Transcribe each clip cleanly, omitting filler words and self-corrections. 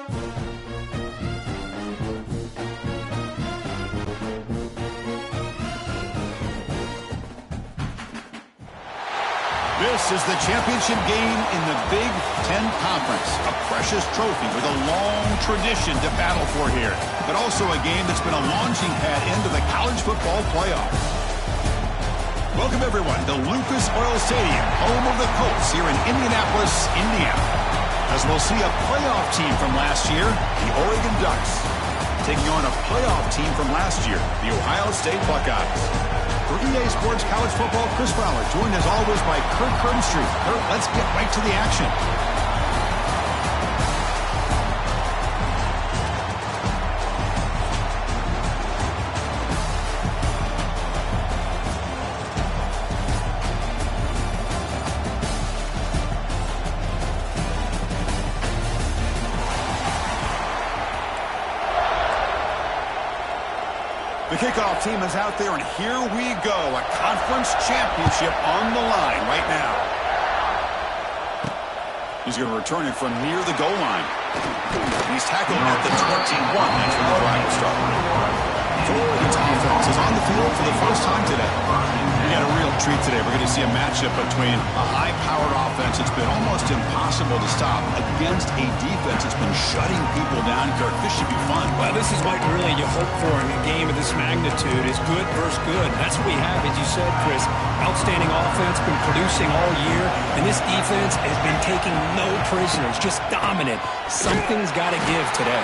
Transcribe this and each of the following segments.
This is the championship game in the Big Ten Conference. A precious trophy with a long tradition to battle for here. But also a game that's been a launching pad into the college football playoff. Welcome, everyone, to Lucas Oil Stadium, home of the Colts here in Indianapolis, Indiana. As we'll see a playoff team from last year, the Oregon Ducks, taking on a playoff team from last year, the Ohio State Buckeyes. For EA Sports College Football, Chris Fowler, joined as always by Kurt Kernstreet. Kurt, let's get right to the action. The kickoff team is out there, and here we go. A conference championship on the line right now. He's going to return it from near the goal line. He's tackled at the 21. That's where the drive will start. Oregon's offense is on the field for the first time today. We got a real treat today. We're going to see a matchup between a high-powered offense that's been almost impossible to stop against a defense that's been shutting people down. Kirk, this should be fun. Well, this is what really you hope for in a game of this magnitude is good versus good. That's what we have, as you said, Chris. Outstanding offense, been producing all year, and this defense has been taking no prisoners, just dominant. Something's got to give today.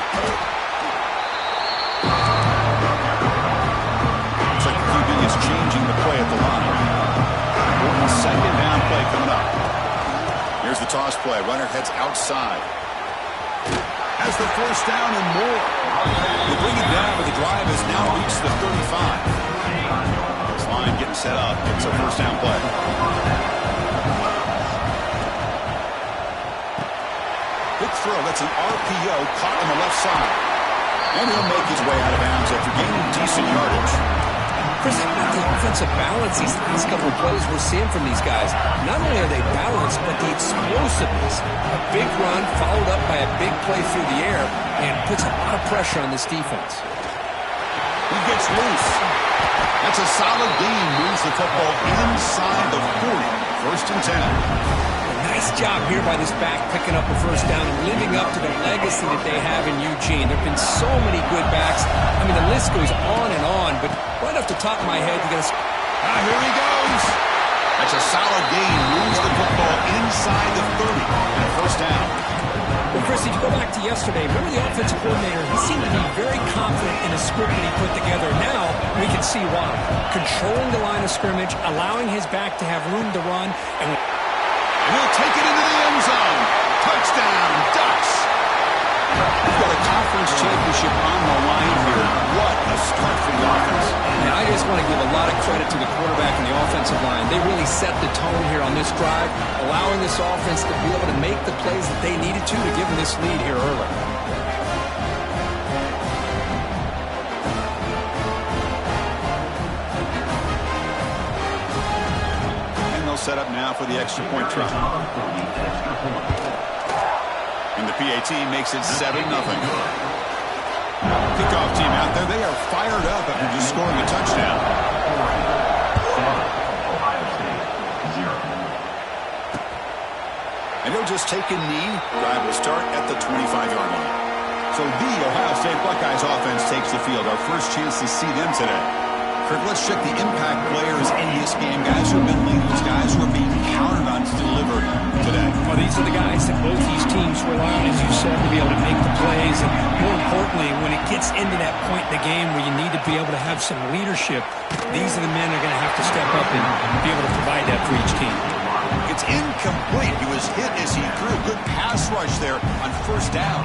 Is changing the play at the line. Second down play coming up. Here's the toss play. Runner heads outside. Has the first down and more. They bring it down, but the drive has now reached the 35. This line getting set up. It's a first down play. Quick throw. That's an RPO caught on the left side. And he'll make his way out of bounds after gaining decent yardage. Chris, how about the offensive balance these last couple of plays we're seeing from these guys? Not only are they balanced, but the explosiveness. A big run followed up by a big play through the air and puts a lot of pressure on this defense. He gets loose. That's a solid gain. Moves the football inside the 40. First and 10. Nice job here by this back, picking up a first down and living up to the legacy that they have in Eugene. There have been so many good backs. I mean, the list goes on and on, but right off the top of my head, you got to... here he goes. That's a solid gain. Moves the football inside the 30. And first down. Well, Chris, if you go back to yesterday, remember the offensive coordinator? He seemed to be very confident in the script that he put together. Now, we can see why. Controlling the line of scrimmage, allowing his back to have room to run, and he'll take it into the end zone. Touchdown, Ducks. We've got a conference championship on the line here. What a start for the offense. And I just want to give a lot of credit to the quarterback and the offensive line. They really set the tone here on this drive, allowing this offense to be able to make the plays that they needed to give them this lead here early. Set up now for the extra point try. And the PAT makes it 7-0. Kickoff team out there. They are fired up after just scoring a touchdown. And he'll just take a knee. Drive will start at the 25-yard line. So the Ohio State Buckeyes offense takes the field. Our first chance to see them today. Kirk, let's check the impact players in this game. Guys who have been leaders, guys who are being counted on to deliver today. Well, these are the guys that both these teams rely on, as you said, to be able to make the plays. And more importantly, when it gets into that point in the game where you need to be able to have some leadership, these are the men that are going to have to step up and be able to provide that for each team. It's incomplete. He was hit as he threw. Good pass rush there on first down.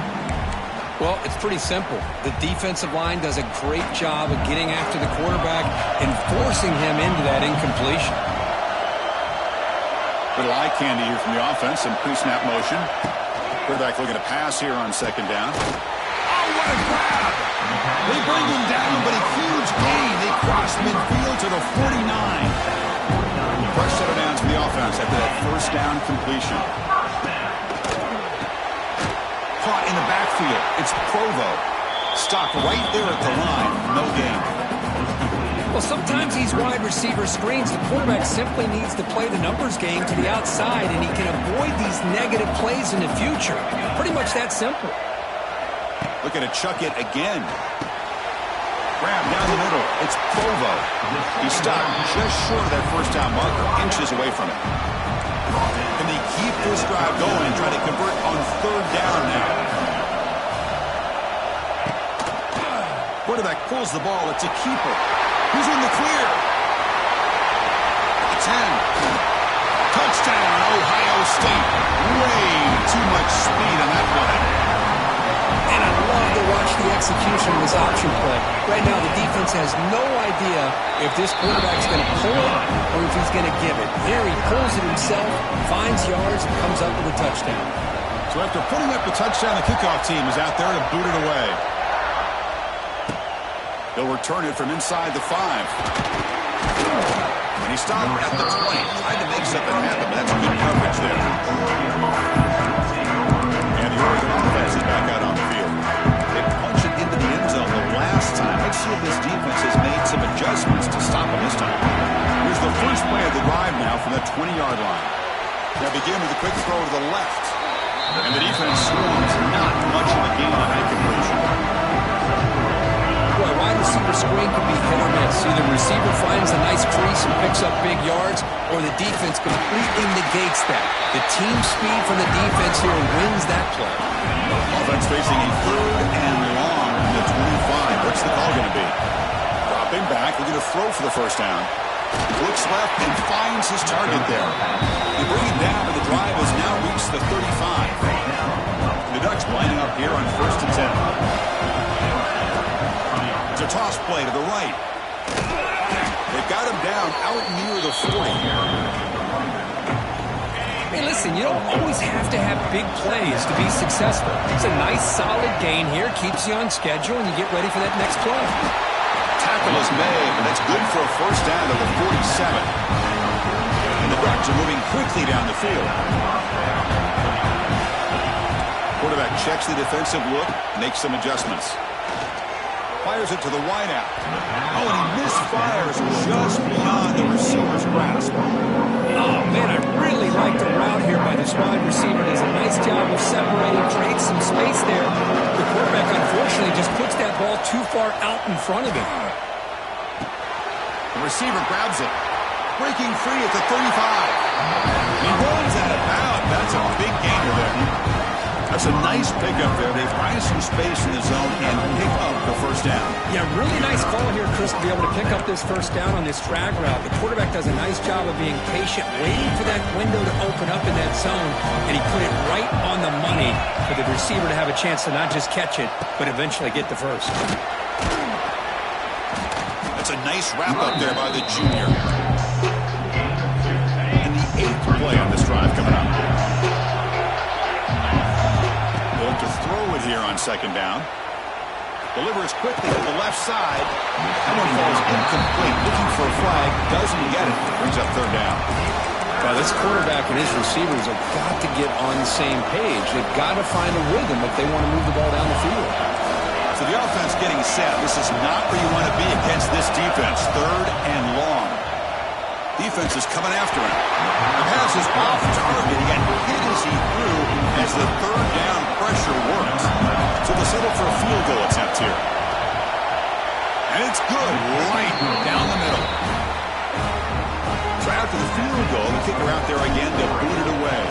Well, it's pretty simple. The defensive line does a great job of getting after the quarterback and forcing him into that incompletion. Little eye candy here from the offense. Some pre-snap motion. Quarterback looking to pass here on second down. Oh, what a grab! They bring him down, but a huge gain. They cross midfield to the 49. Fresh set of downs for the offense after that first down completion. caught in the backfield. It's Provo. Stopped right there at the line. No gain. Well, sometimes these wide receiver screens, the quarterback simply needs to play the numbers game to the outside, and he can avoid these negative plays in the future. Pretty much that simple. Looking to chuck it again. Grab down the middle. It's Provo. He stopped just short of that first down marker, inches away from it. Can they keep this drive going and try to convert on third down now? Quarterback pulls the ball. It's a keeper. Who's in the clear? The 10. Touchdown, Ohio State. Way too much speed on that play. And I love to watch the execution of this option play. Right now, the defense has no idea if this quarterback's going to pull it or if he's going to give it. Here he pulls it himself, finds yards, and comes up with a touchdown. So after putting up the touchdown, the kickoff team is out there to boot it away. They'll return it from inside the 5. And he stopped at the 20. Tried to make something happen, but that's good coverage there. And the Oregon offense is back out on the field. They punched it into the end zone the last time. Let's see if this defense has made some adjustments to stop them this time. Here's the first play of the drive now from the 20-yard line. They begin with a quick throw to the left. And the defense swarms not much of a gain on that completion. Boy, wide receiver screen can be hit or miss. Either the receiver finds a nice crease and picks up big yards, or the defense completely negates that. The team speed from the defense here wins that play. Offense facing a third and long from the 25. What's the call going to be? Dropping back, looking to throw for the first down. Looks left and finds his target there. They bring it down, and the drive has now reached the 35. The Ducks lining up here on 1st and 10. It's a toss play to the right. They've got him down out near the 40. Hey, listen, you don't always have to have big plays to be successful. It's a nice, solid gain here. Keeps you on schedule, and you get ready for that next play. Tackle is made, and that's good for a first down to the 47. And the Ducks are moving quickly down the field. Quarterback checks the defensive look, makes some adjustments. Fires it to the wideout. Oh, and he misfires just beyond the receiver's grasp. Oh, man, I really like the route here by this wide receiver. Does a nice job of separating, creates some space there. The quarterback, unfortunately, just puts that ball too far out in front of him. The receiver grabs it. Breaking free at the 35. He rolls out of bounds. That's a big gainer there. That's a nice pickup there. They find some space in the zone and pick up the first down. Yeah, really nice call here, Chris, to be able to pick up this first down on this drag route. The quarterback does a nice job of being patient, waiting for that window to open up in that zone, and he put it right on the money for the receiver to have a chance to not just catch it, but eventually get the first. That's a nice wrap-up there by the junior. And the 8th play on this drive coming up. To throw it here on second down. Delivers quickly to the left side. That one falls incomplete. Looking for a flag. Doesn't get it. Brings up third down. Now, this quarterback and his receivers have got to get on the same page. They've got to find a rhythm if they want to move the ball down the field. So the offense getting set. This is not where you want to be against this defense. Third and long. Defense is coming after him. The pass is off target. He got hit as he threw as the third down pressure works. So they'll settle for a field goal attempt here. And it's good right down the middle. So after the field goal, the kicker out there again to boot it away.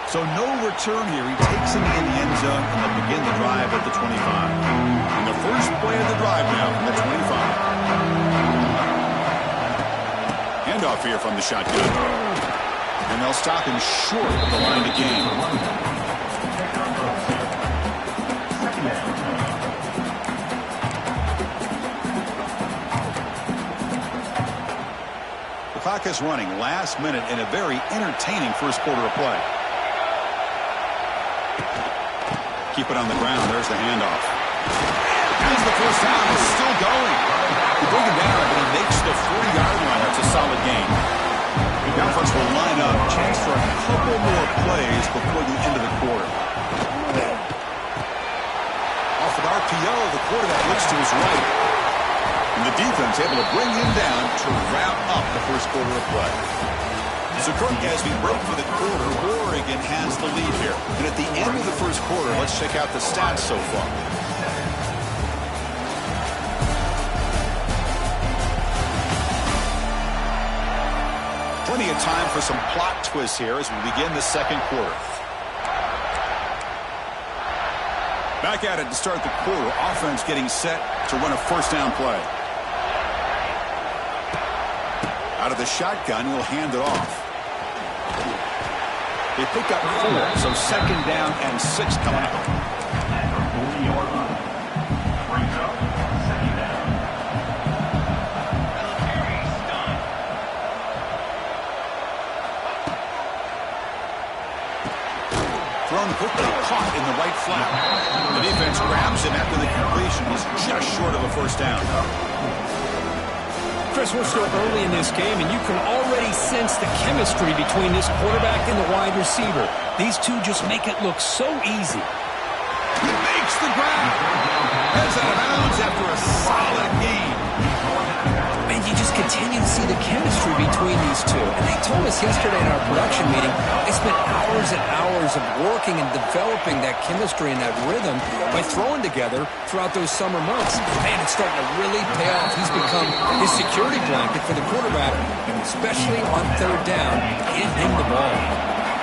So no return here. He takes him in the end zone, and they'll begin the drive at the 25. And the first play of the drive now from the 25. Handoff here from the shotgun. And they'll stop him short of the line to gain. The clock is running last minute in a very entertaining first quarter of play. Keep it on the ground. There's the handoff. As the first down is still going. You bring him down, but he makes the 40-yard line. That's a solid gain. The offense will line up. Chance for a couple more plays before the end of the quarter. Off of RPO, the quarterback looks to his right. And the defense able to bring him down to wrap up the first quarter of play. So, Kirk, as we break for the quarter, Oregon has the lead here. And at the end of the first quarter, let's check out the stats so far. Plenty of time for some plot twists here as we begin the second quarter. Back at it to start the quarter. Offense getting set to run a first down play. Out of the shotgun, he'll hand it off. They pick up 4, so second down and 6 coming up. Thrown quickly, caught in the right flat. The defense grabs him after the completion. He's just short of a first down. Chris, we're still early in this game, and you can already sense the chemistry between this quarterback and the wide receiver. These two just make it look so easy. He makes the grab. Heads out of bounds after a solid game. And you just continue to see the chemistry between these two. And they told us yesterday in our production meeting, they spent hours and hours of working and developing that chemistry and that rhythm by throwing together throughout those summer months. Man, it's starting to really pay off. He's become his security blanket for the quarterback, and especially on third down, give him the ball.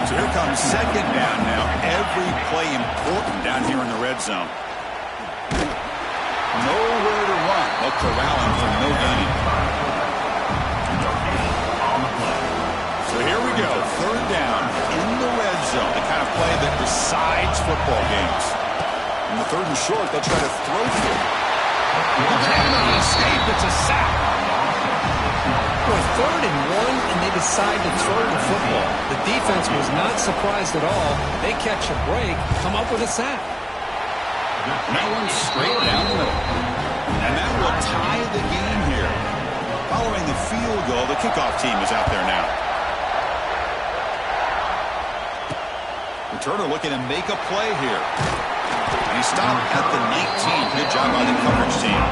So here comes second down now. Every play important down here in the red zone. Nowhere to run. They'll corral him for no gain. So here we go. Third down in the red zone. The kind of play that decides football games. In the third and short, they'll try to throw through. An escape. It's a sack. With 3rd and 1, and they decide to throw the football. The defense was not surprised at all. They catch a break, come up with a sack. That one straight down the middle. And that will tie the game here. Following the field goal, the kickoff team is out there now. Returner looking to make a play here. And he stopped at the 19. Good job by the coverage team.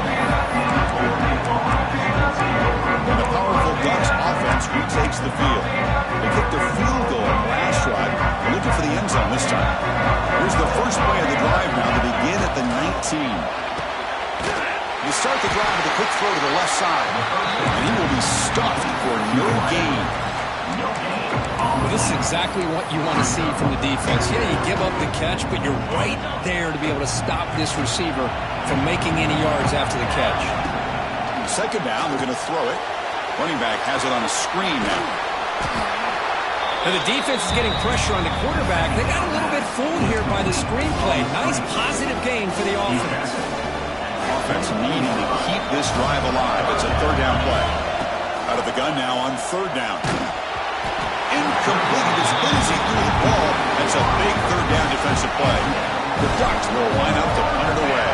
And the powerful Ducks offense retakes the field. They kicked a field goal last drive. They're looking for the end zone this time. Here's the first play of the drive now to begin at the 19. You start the drive with a quick throw to the left side. And he will be stuffed for no gain. Well, this is exactly what you want to see from the defense. Yeah, you give up the catch, but you're right there to be able to stop this receiver from making any yards after the catch. Second down, they're going to throw it. Running back has it on a screen now. Now the defense is getting pressure on the quarterback. They got a little bit fooled here by the screenplay. Nice positive gain for the offense. Offense needing to keep this drive alive. It's a third down play. Out of the gun now on third down. Incomplete as good as he threw the ball. That's a big third down defensive play. The Ducks will line up to punt it away.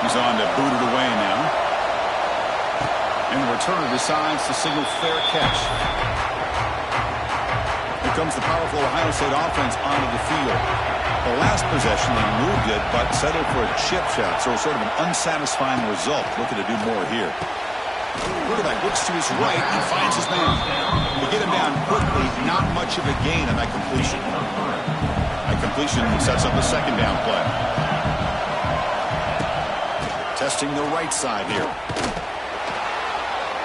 He's on to boot it away now. And the returner decides to signal fair catch. Here comes the powerful Ohio State offense onto the field. The last possession, they moved it, but settled for a chip shot, so sort of an unsatisfying result. Looking to do more here. Quarterback looks to his right and finds his man. To get him down quickly, not much of a gain on that completion. That completion sets up a second down play. Testing the right side here.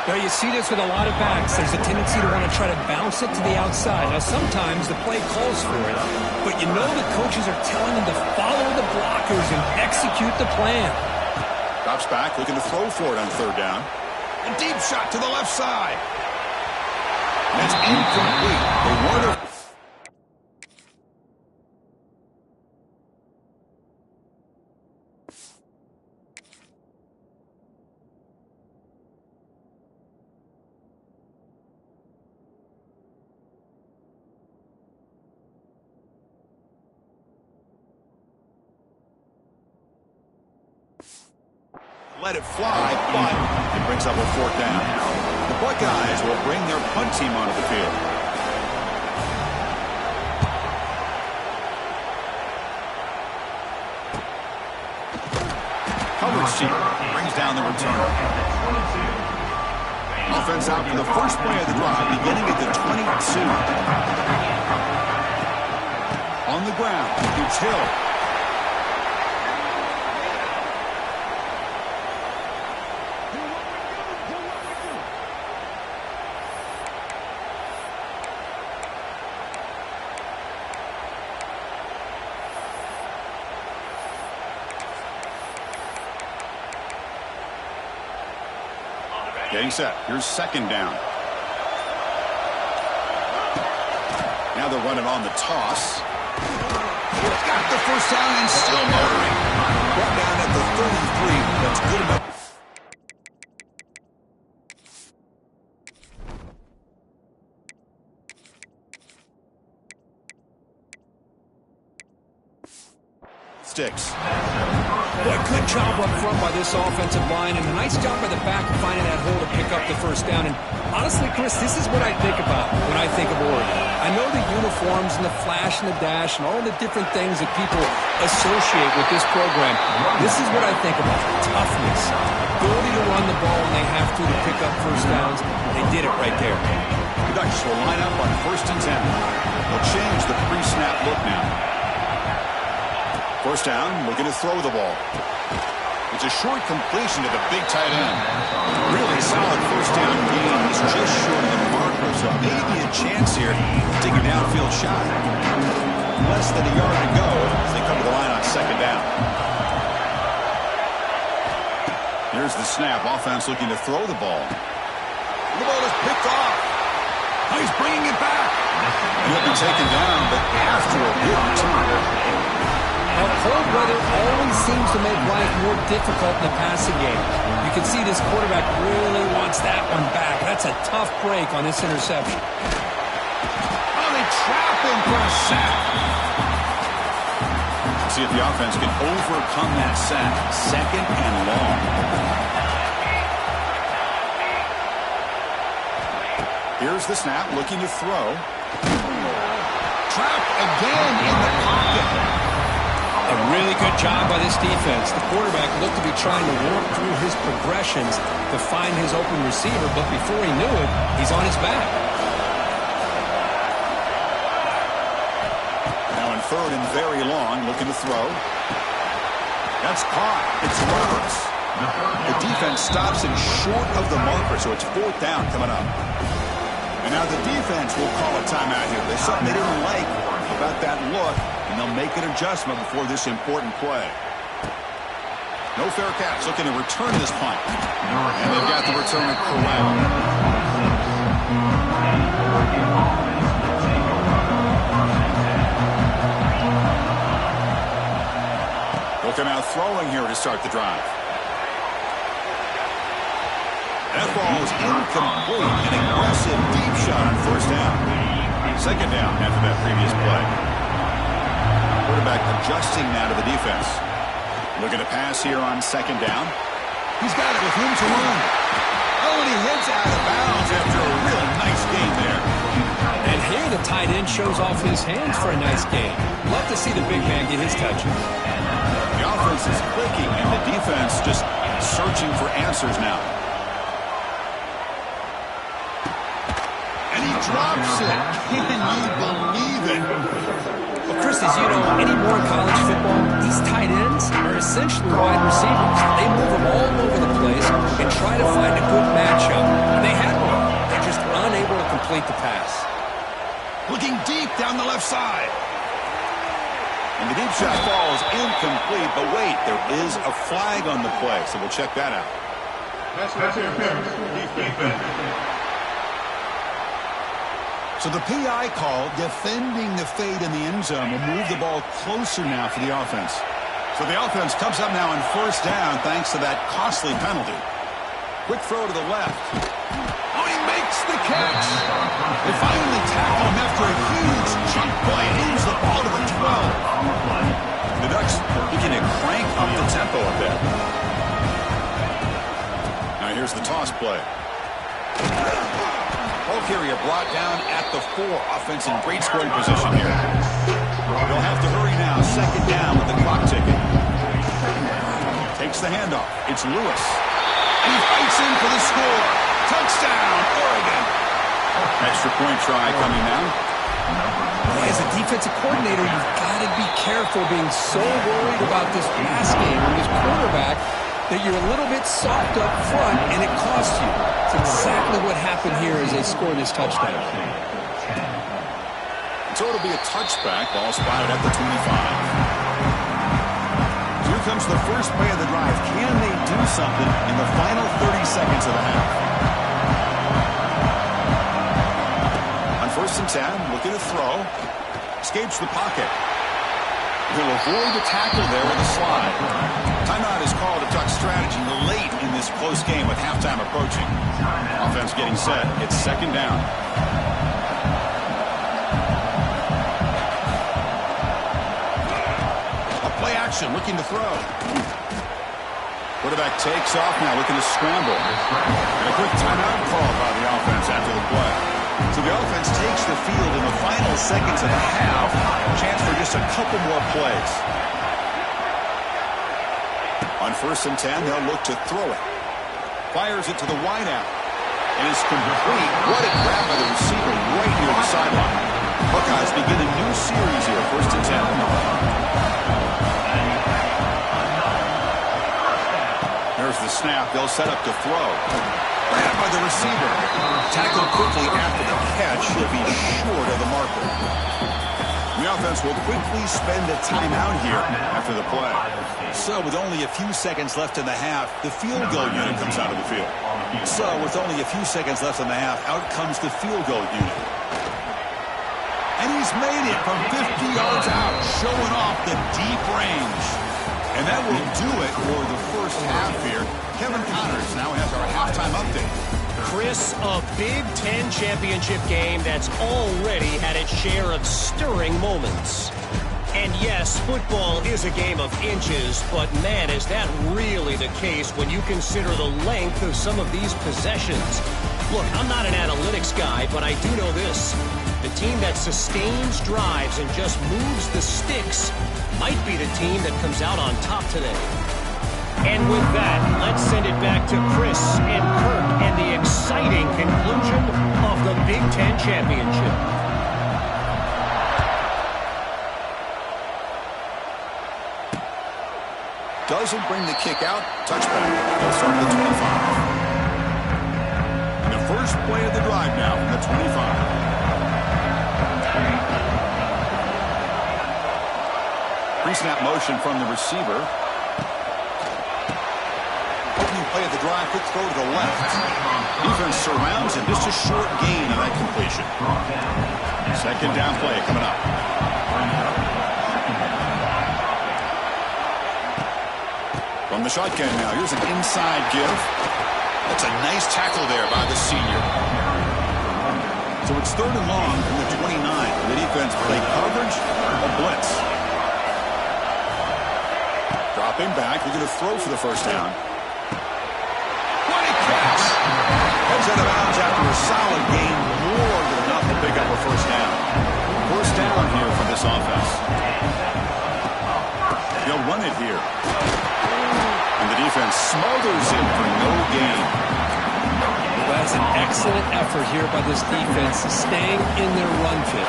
Now, you see this with a lot of backs. There's a tendency to want to try to bounce it to the outside. Now, sometimes the play calls for it, but you know the coaches are telling them to follow the blockers and execute the plan. Drops back, looking to throw for it on third down. A deep shot to the left side. That's incomplete. The Warner. Let it fly, but it brings up a fourth down. The Buckeyes will bring their punt team onto the field. receiver. Brings down the returner. Offense out for the first play of the drive, beginning at the 22. On the ground, it's Hill. Getting set. Here's second down. Now they're running on the toss. Got the first down and still motoring. Brought down at the 33. That's good enough. Sticks. Boy, good job up front by this offensive line, and a nice job by the back of finding that hole to pick up the first down. And honestly, Chris, this is what I think about when I think of Oregon. I know the uniforms and the flash and the dash and all the different things that people associate with this program. This is what I think about. Toughness, ability to run the ball when they have to pick up first downs. They did it right there. The Ducks will line up on 1st and 10. They'll change the pre-snap look now. First down, looking to throw the ball. It's a short completion to the big tight end. Really solid first down gain. He's just short of the marker, so maybe a chance here to take a downfield shot. Less than a yard to go as they come to the line on second down. Here's the snap. Offense looking to throw the ball. The ball is picked off. He's bringing it back. He'll be taken down, but after a good return. Now, cold weather always seems to make life more difficult in the passing game. You can see this quarterback really wants that one back. That's a tough break on this interception. Oh, they trap him for a sack. See if the offense can overcome that sack. Second and long. Here's the snap, looking to throw. Trapped again in the pocket. A really good job by this defense. The quarterback looked to be trying to work through his progressions to find his open receiver, but before he knew it, he's on his back. Now in 3rd and very long, looking to throw. That's caught. It's Roberts. The defense stops him short of the marker, so it's 4th down coming up. And now the defense will call a timeout here. There's something they didn't like about that look, and they'll make an adjustment before this important play. No fair catch, looking to return this punt. And they've got the returner corral. They'll come out throwing here to start the drive. That ball is incomplete. An aggressive deep shot on 1st down. Second down after that previous play. Quarterback adjusting now to the defense. Looking to pass here on 2nd down. He's got it with room to run. Oh, and he heads out of bounds after a real nice game there. And here the tight end shows off his hands for a nice game. Love to see the big man get his touches. The offense is clicking, and the defense just searching for answers now. And he drops it. Can you believe it? Well, Chris, as you know, anymore in college football, these tight ends are essentially wide receivers. They move them all over the place and try to find a good matchup. They had one. They're just unable to complete the pass. Looking deep down the left side. And the deep shot falls incomplete, but wait, there is a flag on the play, so we'll check that out. That's interference. Defense. So the PI call, defending the fade in the end zone, will move the ball closer now for the offense. So the offense comes up now on 1st down thanks to that costly penalty. Quick throw to the left. Oh, he makes the catch. They finally tackle him after a huge chunk play. Moves the ball to the 12. The Ducks looking to crank up the tempo a bit. Now here's the toss play. Ball carrier brought down at the 4. Offense in great scoring position here. They'll have to hurry now. 2nd down with the clock ticking. fakes the handoff. It's Lewis. And he fights in for the score. Touchdown, Oregon. Extra point try coming now. As a defensive coordinator, you've got to be careful being so worried about this pass game and this quarterback that you're a little bit soft up front, and it costs you. It's exactly what happened here as they scored this touchdown. So it'll be a touchback. Ball spotted at the 25. Here comes the first play of the drive. Can they do something in the final 30 seconds of the half? On 1st and 10, looking to throw. Escapes the pocket. He'll avoid the tackle there with a slide. Timeout is called to talk strategy late in this close game with halftime approaching. Offense getting set. It's 2nd down. A play action, looking to throw. Quarterback takes off now, looking to scramble. And a quick timeout call by the offense after the play. So the offense takes the field in the final seconds of the half. Chance for just a couple more plays. On 1st and 10, they'll look to throw it. Fires it to the wideout. And it's complete. What a grab by the receiver right near the sideline. Buckeyes begin a new series here, 1st and 10. There's the snap. They'll set up to throw. Grabbed by the receiver. Tackled quickly after the catch. He'll be short of the marker. The offense will quickly spend a timeout here after the play. So with only a few seconds left in the half, the field goal unit comes out of the field. So with only a few seconds left in the half, out comes the field goal unit. And he's made it from 50 yards out, showing off the deep range. And that will do it for the first half here. Kevin Connors now has our halftime update. Chris, a Big Ten championship game that's already had its share of stirring moments. And yes, football is a game of inches, but man, is that really the case when you consider the length of some of these possessions. Look, I'm not an analytics guy, but I do know this. The team that sustains drives and just moves the sticks might be the team that comes out on top today. And with that, let's send it back to Chris and Kirk and the exciting conclusion of the Big Ten Championship. Doesn't bring the kick out. Touchback. They'll start at the 25. And the first play of the drive now from the 25. Pre-snap motion from the receiver. Opening play of the drive, quick throw to the left. Defense surrounds him, just a short gain on that completion. 2nd down play coming up. From the shotgun now, here's an inside give. That's a nice tackle there by the senior. So it's 3rd and long from the 29. The defense play coverage or blitz. Dropping back, they're going to throw for the first down. What a catch! Heads out of bounds after a solid gain, more than enough to pick up a first down. First down here for this offense. They'll run it here. And the defense smothers it for no gain. Well, that's an excellent effort here by this defense, staying in their run fit,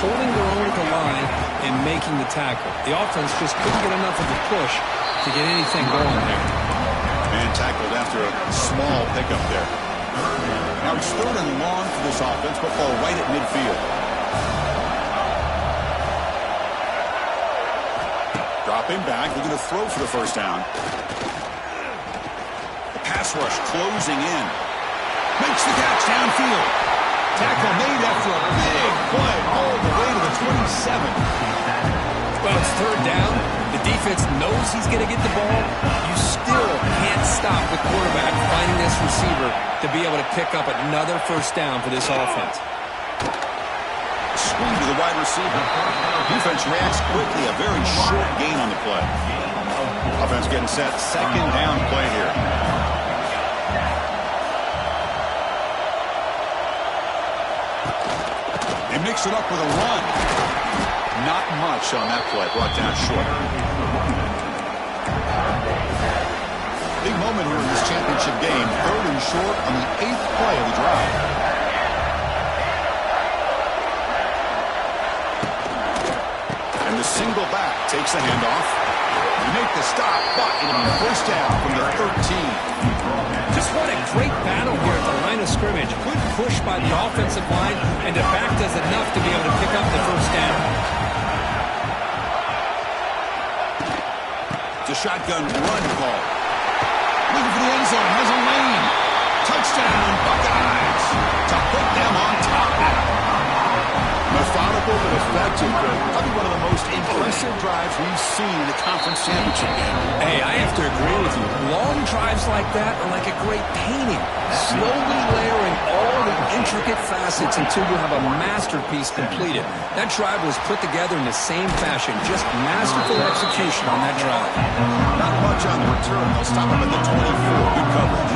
holding their own at the line and making the tackle. The offense just couldn't get enough of a push to get anything going there. And tackled after a small pickup there. Now it's 3rd and long for this offense, but ball right at midfield. Dropping back, they're going to throw for the first down. The pass rush closing in. Makes the catch downfield. Tackle made after a big play all the way to the 27. Well, it's 3rd down. The defense knows he's going to get the ball. You still can't stop the quarterback finding this receiver to be able to pick up another first down for this offense. Screen to the wide receiver. Defense reacts quickly. A very short gain on the play. Offense getting set. 2nd down play here. They mix it up with a run. Not much on that play. Brought down short. moment here in this championship game. 3rd and short on the 8th play of the drive. And the single back takes the handoff. You make the stop, but it'll be first down from the 13. Just what a great battle here at the line of scrimmage. Good push by the offensive line, and the back does enough to be able to pick up the first down. It's a shotgun run call. Looking for the end zone. Has a lane. Touchdown, Buckeyes. To put them on top now. Methodical but effective. Probably one of the most impressive drives we've seen in the conference championship game. Hey, I have to agree with you. Long drives like that are like a great painting. Slowly layering all the intricate facets until you have a masterpiece completed. That drive was put together in the same fashion. Just masterful execution on that drive. Not much on the return. They'll stop him at the 24. Good coverage.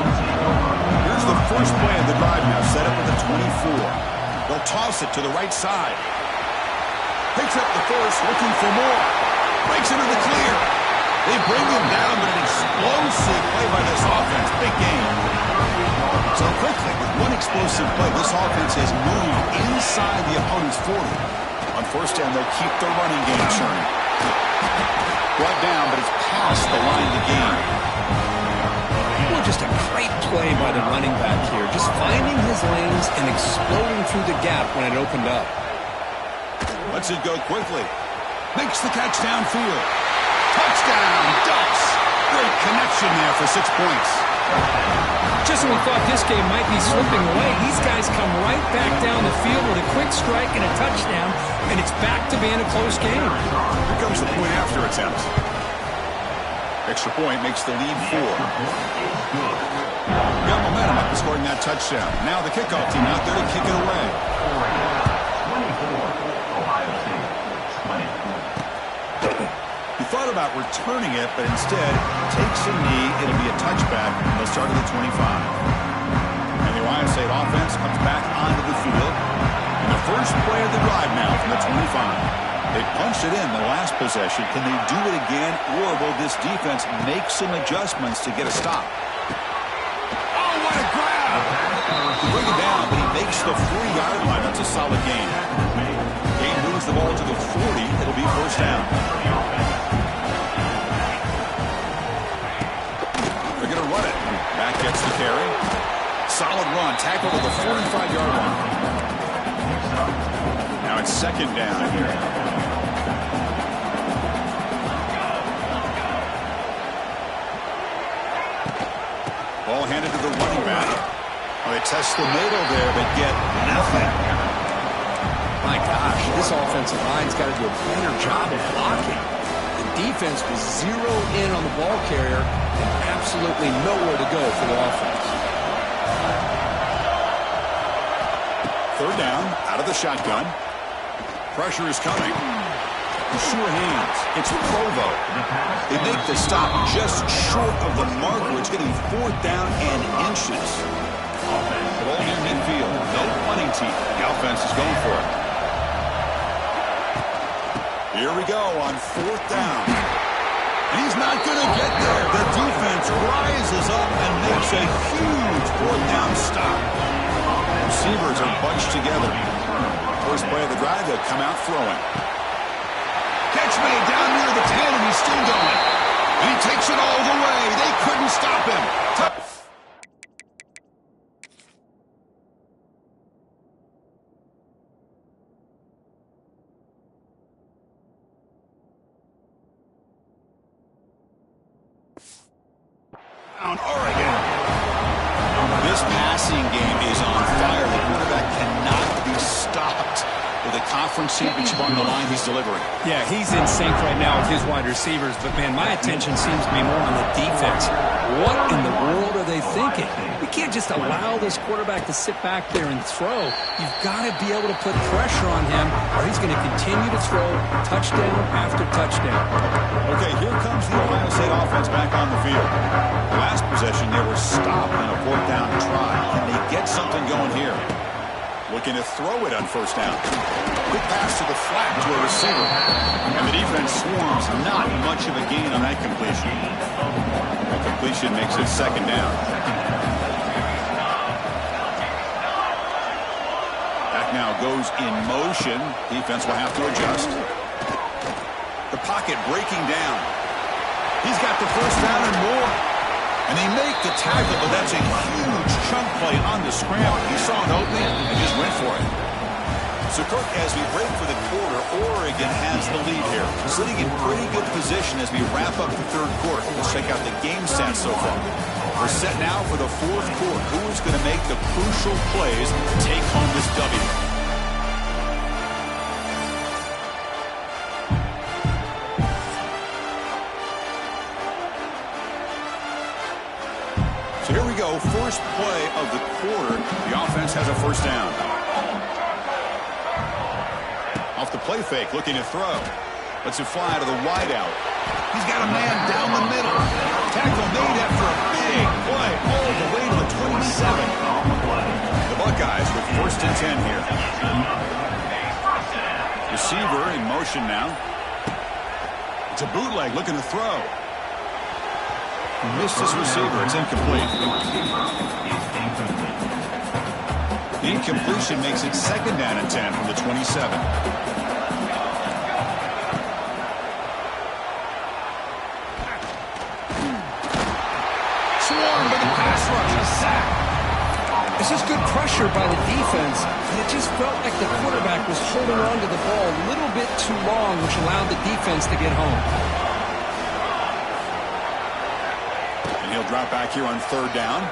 Here's the first play of the drive now. Set up at the 24. They'll toss it to the right side. Picks up the first, looking for more. Breaks into the clear. They bring him down, but an explosive play by this offense. Big game. So quickly, with one explosive play, this offense has moved inside the opponent's 40. On first down, they'll keep their running game churning. Brought down, but it's past the line of the game. Well, just a great play by the running back here. Just finding his lanes and exploding through the gap when it opened up. Lets it go quickly. Makes the catch downfield. Touchdown, Ducks. Great connection there for 6 points. Just when we thought this game might be slipping away, these guys come right back down the field with a quick strike and a touchdown, and it's back to being a close game. Here comes the point after attempt. Extra point makes the lead 4. Got momentum after scoring that touchdown. Now the kickoff team out there to kick it away. He thought about returning it, but instead takes a knee. It'll be a touchback. They'll start at the 25. And the Ohio State offense comes back onto the field. And the first play of the drive now from the 25. They punched it in the last possession. Can they do it again, or will this defense make some adjustments to get a stop? Oh, what a grab! They bring it down, but he makes the 40-yard line. That's a solid gain. Game moves the ball to the 40. It'll be first down. They're going to run it. Back gets the carry. Solid run. Tackle to the 45-yard line. Now it's second down here. Ball handed to the running back. Well, they test the middle there, but get nothing. My gosh, this offensive line's got to do a better job of blocking. The defense was zeroed in on the ball carrier and absolutely nowhere to go for the offense. Third down, out of the shotgun. Pressure is coming. Sure hands. It's Provo. They make the stop just short of the marker. It's getting 4th down and inches. Ball near midfield. No punting team. The offense is going for it. Here we go on 4th down. And he's not going to get there. The defense rises up and makes a huge 4th down stop. Receivers are bunched together. First play of the drive, they'll come out throwing. Catch made down near the 10, and he's still going. And he takes it all the way. They couldn't stop him. Oregon. This passing game is on fire. The quarterback cannot be stopped. With a conference championship on the line, he's delivering. Yeah, he's in sync right now with his wide receivers, but man, my attention seems to be more on the defense. What in the world are they thinking? We can't just allow this quarterback to sit back there and throw. You've got to be able to put pressure on him, or he's going to continue to throw touchdown after touchdown. Okay, here comes the Ohio State offense back on the field. Last possession, they were stopped on a 4th down try. Can they get something going here? Looking to throw it on first down. Quick pass to the flat to a receiver. And the defense swarms. Not much of a gain on that completion. The completion makes it second down. Back now goes in motion. Defense will have to adjust. The pocket breaking down. He's got the first down and more. And they make the tackle, but that's a huge chunk play on the scramble. He saw an opening and just went for it. So, Kirk, as we break for the quarter, Oregon has the lead here. Sitting in pretty good position as we wrap up the third quarter. Let's check out the game stats so far. We're set now for the fourth quarter. Who is going to make the crucial plays to take home this W? So here we go, first play of the quarter. The offense has a first down. Off the play fake, looking to throw. Lets it fly to the wideout. He's got a man down the middle. Tackle made after a big play all the way to the 27. The Buckeyes with first and 10 here. Receiver in motion now. It's a bootleg looking to throw. Missed his receiver. It's incomplete. The incompletion makes it second down and 10 from the 27. Swarmed by the pass rush. A sack. This is good pressure by the defense. It just felt like the quarterback was holding on to the ball a little bit too long, which allowed the defense to get home. He'll drop back here on third down.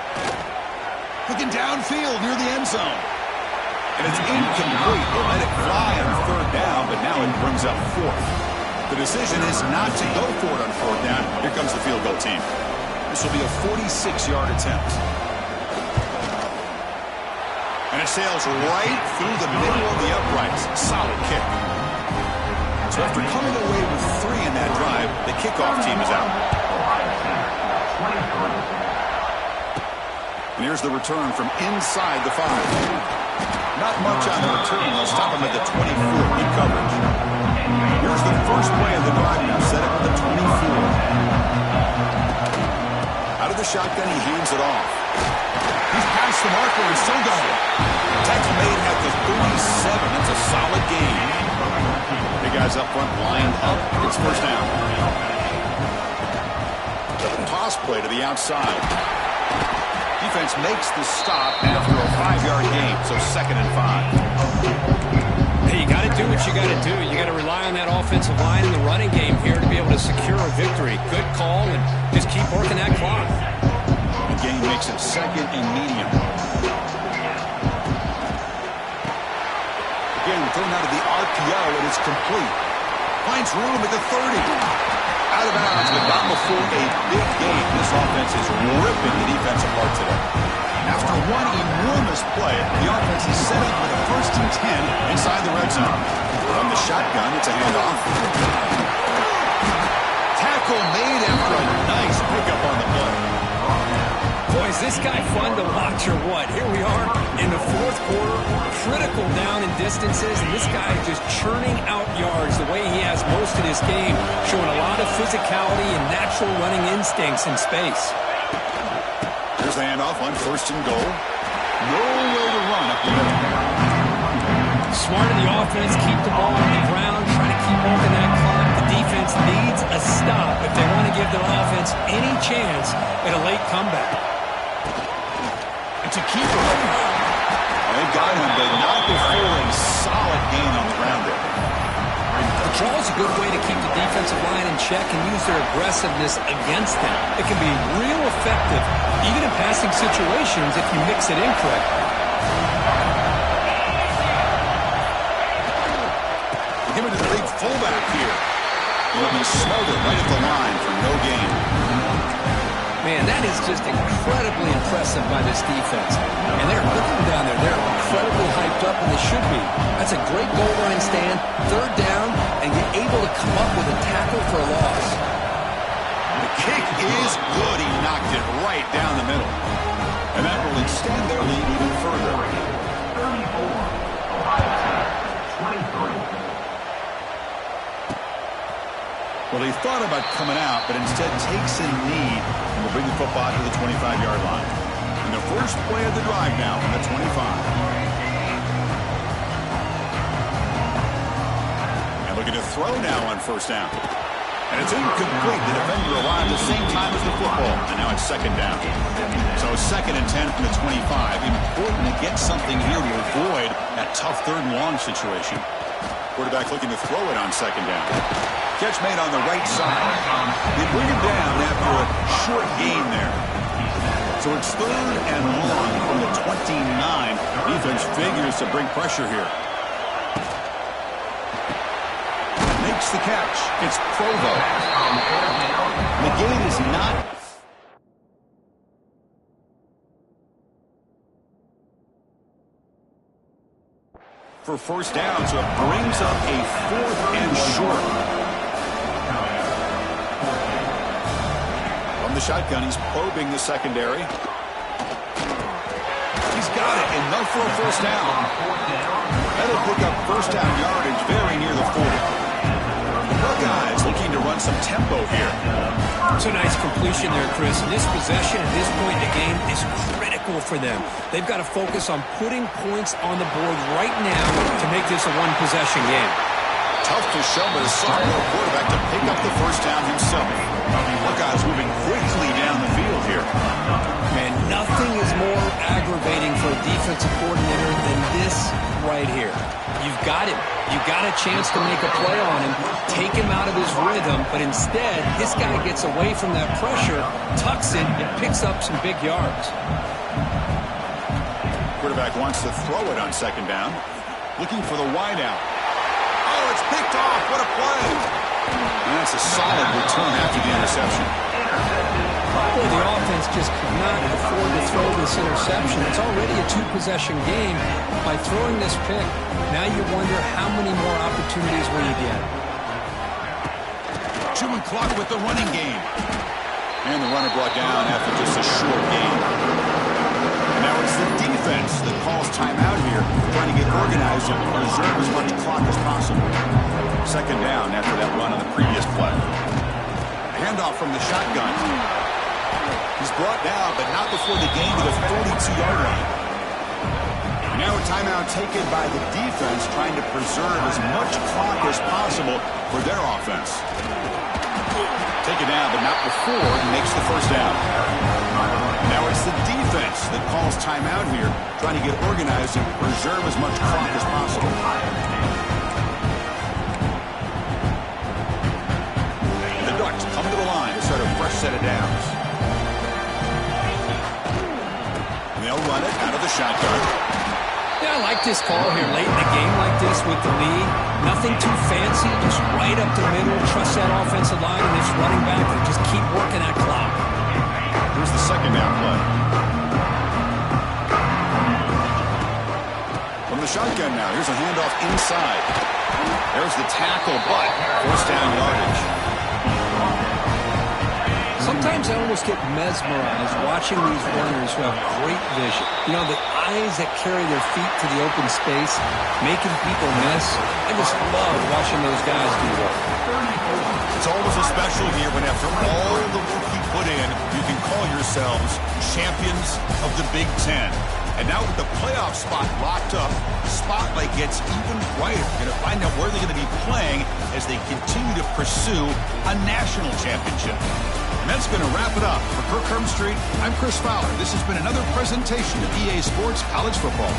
Looking downfield near the end zone. And it's incomplete. They'll let it fly on third down, but now it brings up fourth. The decision is not to go for it on fourth down. Here comes the field goal team. This will be a 46-yard attempt. And it sails right through the middle of the uprights. Solid kick. So after coming away with 3 in that drive, the kickoff team is out. And here's the return from inside the 5. Not much on the return. They'll stop him at the 24. Good coverage. Here's the first play of the drive now. Set up at the 24. Out of the shotgun, he hands it off. He's past the marker and still going. Tackle made at the 37. That's a solid gain. The guys up front lined up. It's first down. Toss play to the outside. Defense makes the stop after a 5-yard gain, so second and 5. Hey, you got to do what you got to do. You got to rely on that offensive line in the running game here to be able to secure a victory. Good call, and just keep working that clock. The game makes it second and medium. Again, thrown out of the RPO, and it's complete. Finds room at the 30. Out of bounds, but not before a big game. This offense is ripping the defense apart today. After one enormous play, the offense is set up with a first and 10 inside the red zone. From the shotgun, it's a handoff. Tackle made after a nice pickup on the play. Boy, is this guy fun to watch or what? Here we are in the fourth quarter, critical down in distances, and this guy is just churning out yards the way he has most of this game, showing a lot of physicality and natural running instincts in space. Here's the handoff on first and goal. Nowhere to run up the middle. Smart of the offense, keep the ball on the ground, try to keep working that clock. The defense needs a stop if they want to give their offense any chance at a late comeback. It's a keeper. They've got him, but not before a solid gain on the ground there. The draw is a good way to keep the defensive line in check and use their aggressiveness against them. It can be real effective, even in passing situations, if you mix it in correctly. Give it to the big fullback here. He'll be smothered right at the line for no gain. Man, that is just incredibly impressive by this defense. And they're looking down there. They're incredibly hyped up, and they should be. That's a great goal line stand, third down, and you're able to come up with a tackle for a loss. The kick is good. He knocked it right down the middle. And that will extend their lead even further. 34. Well, he thought about coming out, but instead takes a knee and will bring the football to the 25-yard line. And the first play of the drive now on the 25. And looking to throw now on first down. And it's incomplete. The defender arrived at the same time as the football. And now it's second down. So 2nd and 10 from the 25. Important to get something here to avoid that tough 3rd and long situation. Quarterback looking to throw it on second down. Catch made on the right side. They bring him down after a short gain there. So it's 3rd and long from the 29. Defense figures to bring pressure here. Makes the catch. It's Provo. The gain is not... for first down, so it brings up a 4th and short. From the shotgun, he's probing the secondary. He's got it, enough for a first down. That'll pick up first down yardage very near the 40. Buckeyes looking to run some tempo here. It's a nice completion there, Chris. And this possession at this point in the game is critical for them. They've got to focus on putting points on the board right now to make this a one-possession game. Tough to show, but a sophomore quarterback to pick up the first down himself. Buckeyes moving quickly down the field here. Man, nothing is more aggravating for a defensive coordinator than this right here. You've got him. You've got a chance to make a play on him, take him out of his rhythm, but instead, this guy gets away from that pressure, tucks it, and picks up some big yards. Quarterback wants to throw it on second down. Looking for the wideout. Oh, it's picked off. What a play. And that's a solid return after the interception. Boy, the offense just could not afford to throw this interception. It's already a 2-possession game. By throwing this pick, now you wonder how many more opportunities will you get. Chewing clock with the running game. And the runner brought down after just a short gain. And now it's the defense that calls timeout here, trying to get organized and preserve as much clock as possible. Second down after that run on the previous play. Handoff from the shotgun. He's brought down, but not before the gain to the 42-yard line. Now a timeout taken by the defense, trying to preserve as much clock as possible for their offense. Take it down, but not before he makes the first down. Now it's the defense that calls timeout here, trying to get organized and preserve as much clock as possible. The Ducks come to the line to start a fresh set of downs. And they'll run it out of the shotgun. Yeah, I like this call here late in the game like this with the lead. Nothing too fancy, just right up the middle. Trust that offensive line and it's running back and just keep working that clock. Here's the second down play. From the shotgun now, here's a handoff inside. There's the tackle, but first down yardage. Sometimes I almost get mesmerized watching these runners who have great vision. You know, the eyes that carry their feet to the open space, making people miss. I just love watching those guys do that. It's always a special year when after all the work you put in, you can call yourselves champions of the Big Ten. And now with the playoff spot locked up, spotlight gets even brighter. You're going to find out where they're going to be playing as they continue to pursue a national championship. And that's going to wrap it up. For Kirk Hermstreet, I'm Chris Fowler. This has been another presentation of EA Sports College Football.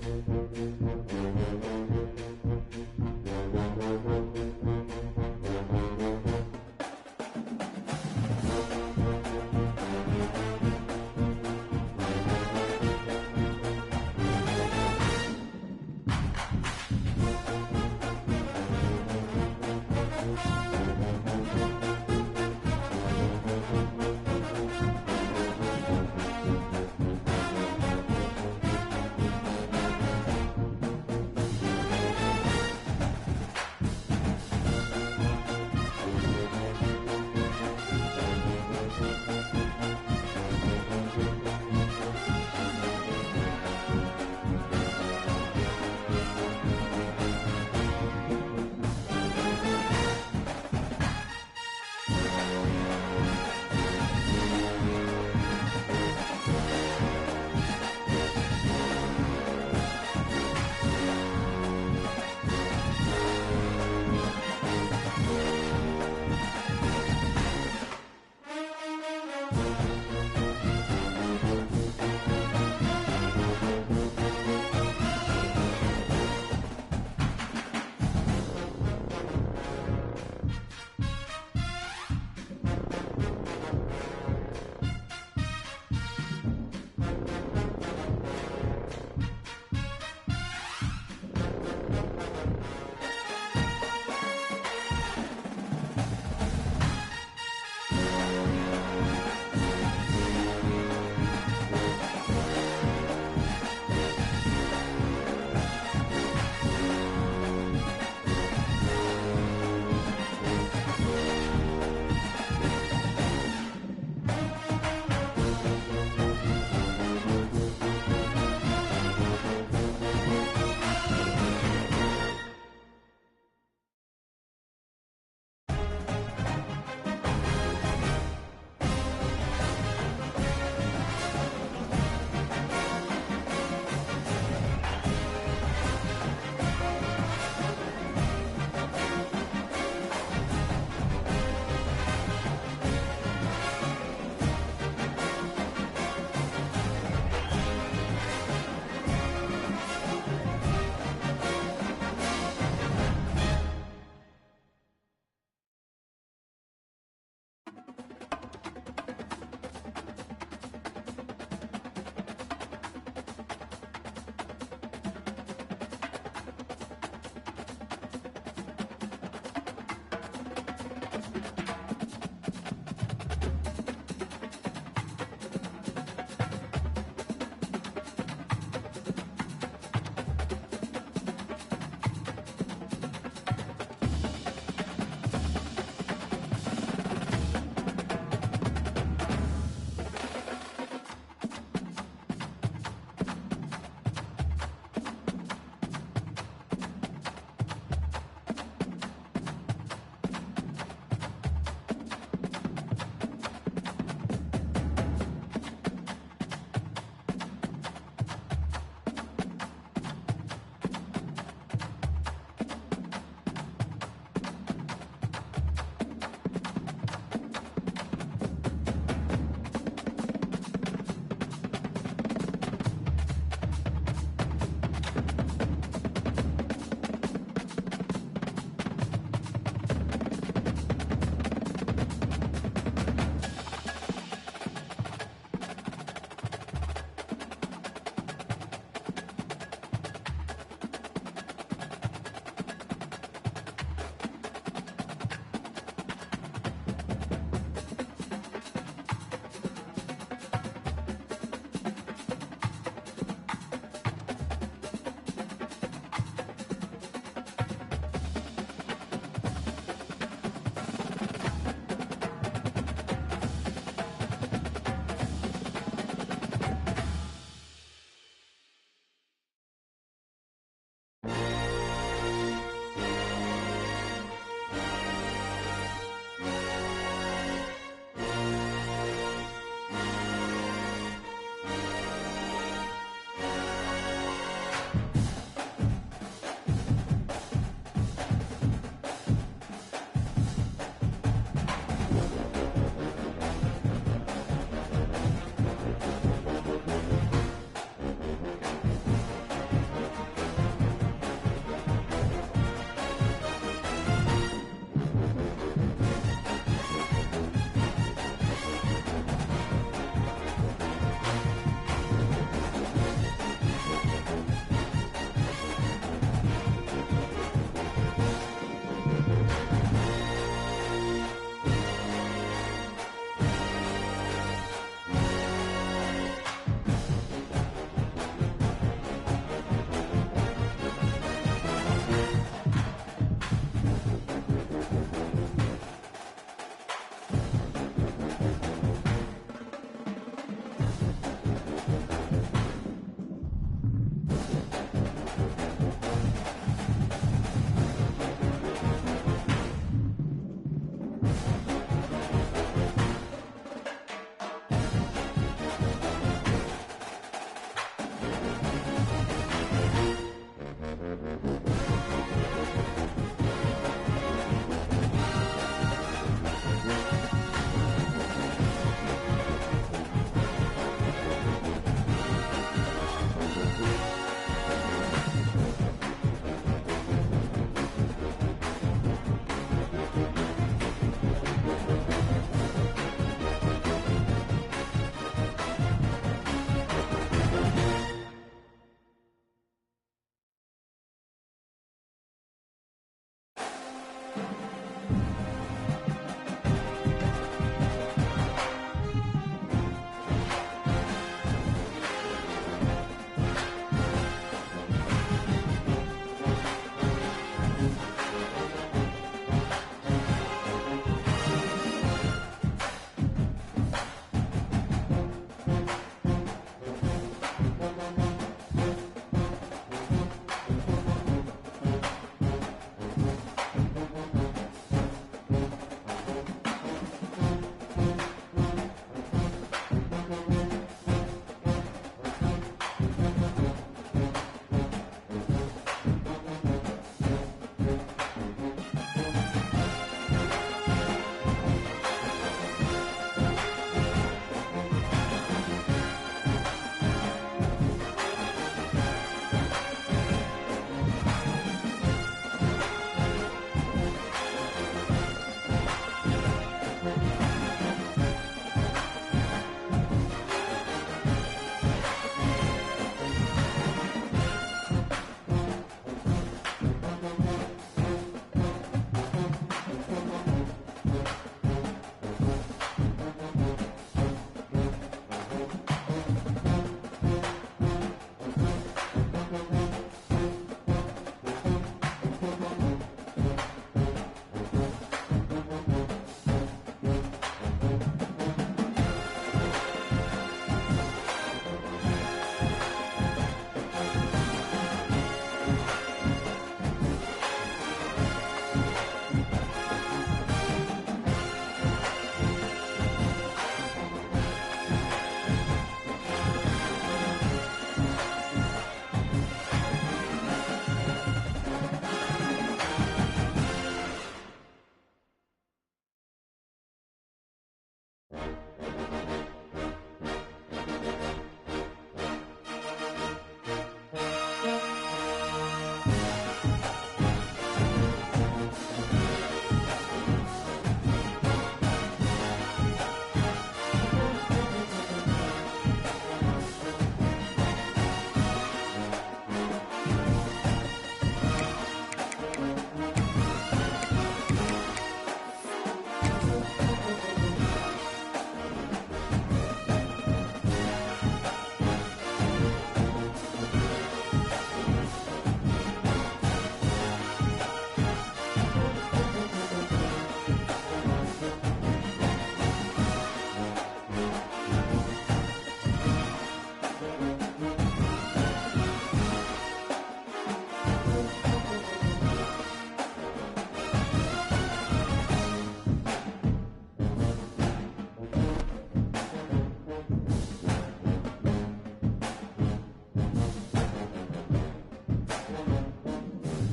you.